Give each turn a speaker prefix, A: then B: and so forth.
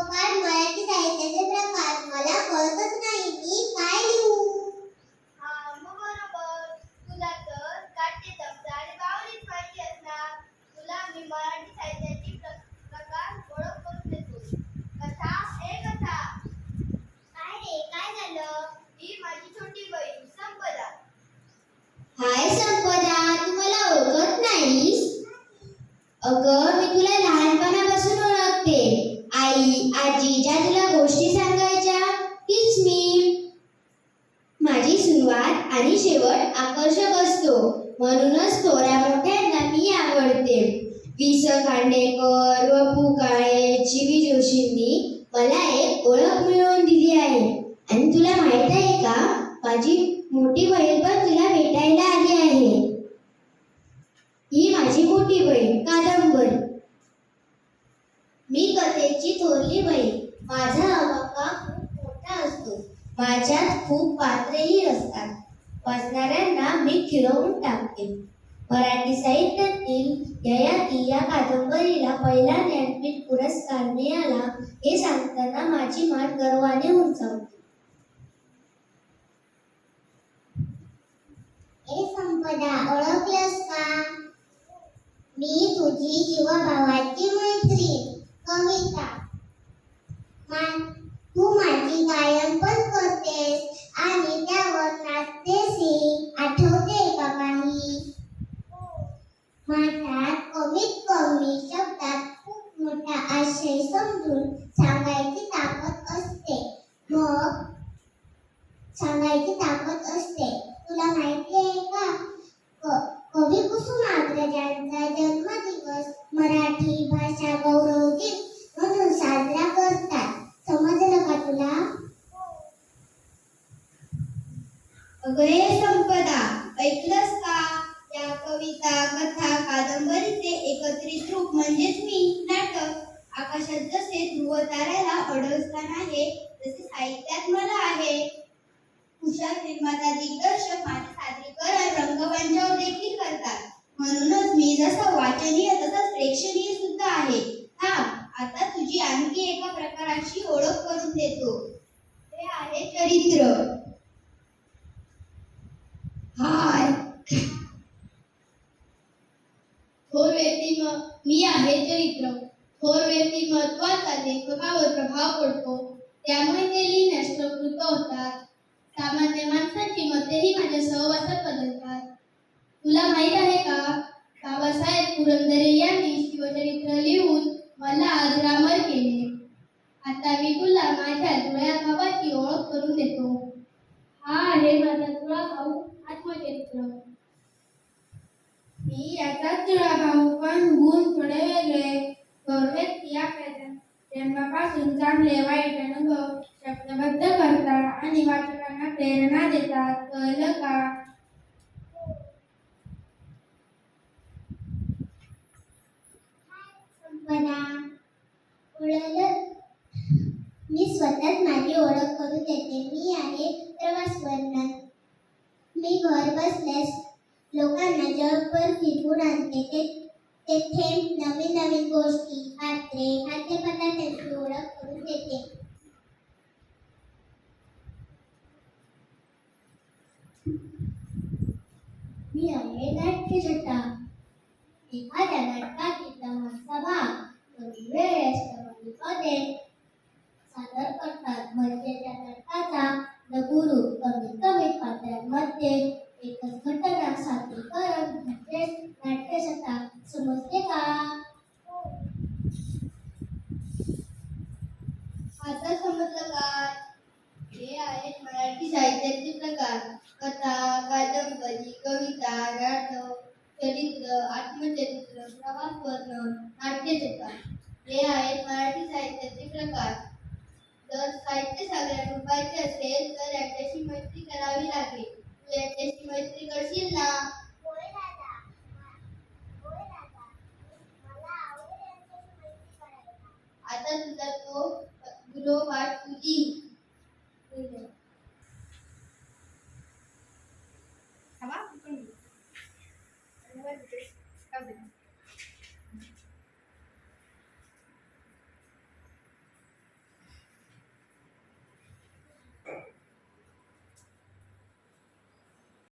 A: काय मराठी साहित्याचे प्रकार मला कळतच नाही. मी काय लिहू?
B: हा मग बरोबर. तुला तर काटे चमचा आणि बाहुलीच माहिती असणार. तुला मी मराठी साहित्याची प्रकार ओळख करून देतो. कथा हे कथा.
A: काय रे, काय झालं?
B: ही माझी छोटी बहीण संपदा.
A: हाय संपदा, तू मला ओळखत नाहीस? अगं, मी तुला लहानपणापासून ओळखते. आई आजी ज्या तुला गोष्टी सांगायच्या तीच मी. माझी सुरुवात आणि शेवट आकर्षक असतो, म्हणूनच थोड्या मोठ्यांना मी आवडते. वि. स. खांडेकर व पु. काळे, जी. वी. जोशींनी मला एक ओळख मिळवून दिली आहे. आणि तुला माहित आहे का, माझी मोठी बहीण पण तुला भेटायला आली आहे. ही माझी मोठी बहीण कादंबरी. मी कथेची थोरली बहीण. माझा आवाका खूप मोठा असतो. माझ्यात खूप पात्रेही असतात. वाचणाऱ्यांना मी खिळवून टाकते. मराठी साहित्यातील ययाती या कादंबरीला पहिला ज्ञानपीठ पुरस्कार मिळाला हे सांगताना माझी मान गर्वाने उंचावते. ए संपदा, ओळखलंस का? मी तुझी जीवाभावाची मैत्रीण कविता. तू माझी गायन पण करतेस आणि त्यावर नाचतेसही. आठवते का काही? माझ्यात कमीत कमी शब्दात खूप मोठा आशय समजून सांगायची ताकद असते. तुला माहिती आहे का, कवी कुसुमाग्रजांचा जन्मदिवस मराठी भाषा गौरव दिन म्हणून साजरा करतात. समजलं का तुला?
B: अगं हे संपदा, ऐकलंस का? या कविता, कथा, कादंबरीचे एकत्रित रूप म्हणजेच मी. नाटक. आकाशात जसे ध्रुव ताऱ्याला अढळ स्थान आहे, तसे साहित्यात मला आहे. हुशार निर्माता दिग्दर्शक माझे सादरीकरण रंगमंचावर देखील करतात. म्हणूनच मी जसं वाचनीय तसंच प्रेक्षणीय सुद्धा आहे. आता तुझी आणखी एका प्रकाराची ओळख करून देतो. ते आहे चरित्र. हाय, थोर मी आहे चरित्र. थोर व्यक्तिमत्वाचा लेखकावर प्रभाव पडतो, त्यामुळे ते लिहिण्यास प्रवृत्त होतात. सामान्य माणसाची मतेही माझ्या सहवासात बदलतात. तुला माहित आहे का, बाबासाहेब पुरंदरे यांनी शिवचरित्र लिहून मला अजरामर केले. आता मी तुला माझ्या जुळ्या भावाची ओळख करून देतो. हा आहे माझा जुळा भाऊ आत्मचरित्र. मी याचाच जुळा भाऊ, पण गुण थोडे वेगळे. थोर व्यक्ती आपल्या जन्मापासून चांगले वाईट अनुभव शब्दबद्ध करतात आणि वाचकांना प्रेरणा देतात. कळलं का?
A: संपदा, मी स्वतःच माझी ओळख करून देते. मी आहे प्रवास वर्णन. मी घर बसल्यास लोकांना जगभर फिरवून आणते. तेथे नवीन नवीन गोष्टी, पात्रे, खाद्यपदार्थांची ओळख करून देते. मी आहे नाट्यछटा. एखाद्या नाटकातील लहानसा भाग कमी वेळेस कमी पदे सादर करतात. म्हणजे त्या नाटकाचा लघुरूप कमीत कमी पात्रांमध्ये एकच घटना सादरीकरण म्हणजे नाट्यछटा. समजते का?
B: आता समजलं का? हे आहेत मराठी साहित्याचे प्रकार. कथा, कादंबरी, कविता, नाटक, चरित्र, आत्मचरित्र, प्रवास वर्णन, नाट्यछटा. हे आहेत मराठी साहित्याचे प्रकार. जर साहित्य सागरात डुबायचे असेल तर याच्याशी मैत्री करावी लागेल. तू याच्याशी मैत्री करशील ना?
A: होय दादा. मला आवडेल यांच्याशी मैत्री करायला.
B: आता तुझा तो वाट तुझी.